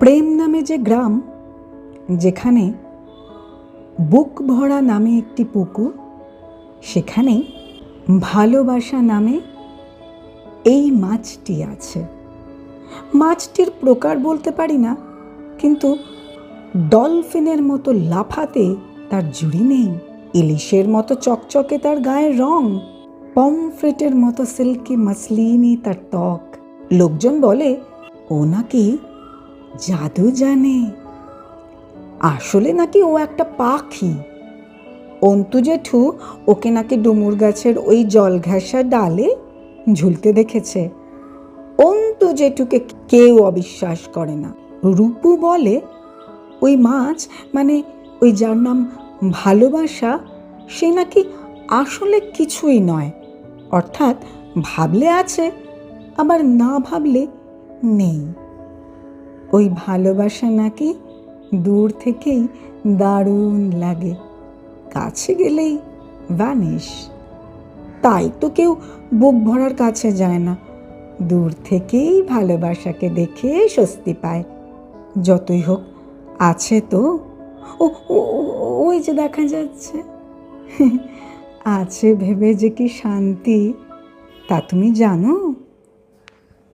প্রেম নামে যে গ্রাম, যেখানে বুক ভরা নামে একটি পুকুর, সেখানেই ভালোবাসা নামে এই মাছটি আছে। মাছটির প্রকার বলতে পারি না, কিন্তু ডলফিনের মতো লাফাতে তার জুড়ি নেই, ইলিশের মতো চকচকে তার গায়ের রং, পমফ্রেটের মতো সিল্কি মাসলিনি তার ত্বক। লোকজন বলে ও নাকি জাদু জানে। আসলে নাকি ও একটা পাখি। অন্তু জেঠু ওকে নাকি ডুমুর গাছের ওই জল ঘেঁষা ডালে ঝুলতে দেখেছে। অন্তু জেঠুকে কেউ অবিশ্বাস করে না। রূপু বলে ওই মাছ, মানে ওই যার নাম ভালোবাসা, সে নাকি আসলে কিছুই নয়, অর্থাৎ ভাবলে আছে, আবার না ভাবলে নেই। ওই ভালোবাসা নাকি দূর থেকেই দারুণ লাগে, কাছে গেলেই ভ্যানিশ। তাই তো কেউ বুক ভরার কাছে যায় না, দূর থেকেই ভালোবাসাকে দেখে স্বস্তি পায়। যতই হোক আছে তো, ওই যে দেখা যাচ্ছে। আছে ভেবে যে কি শান্তি, তা তুমি জানো?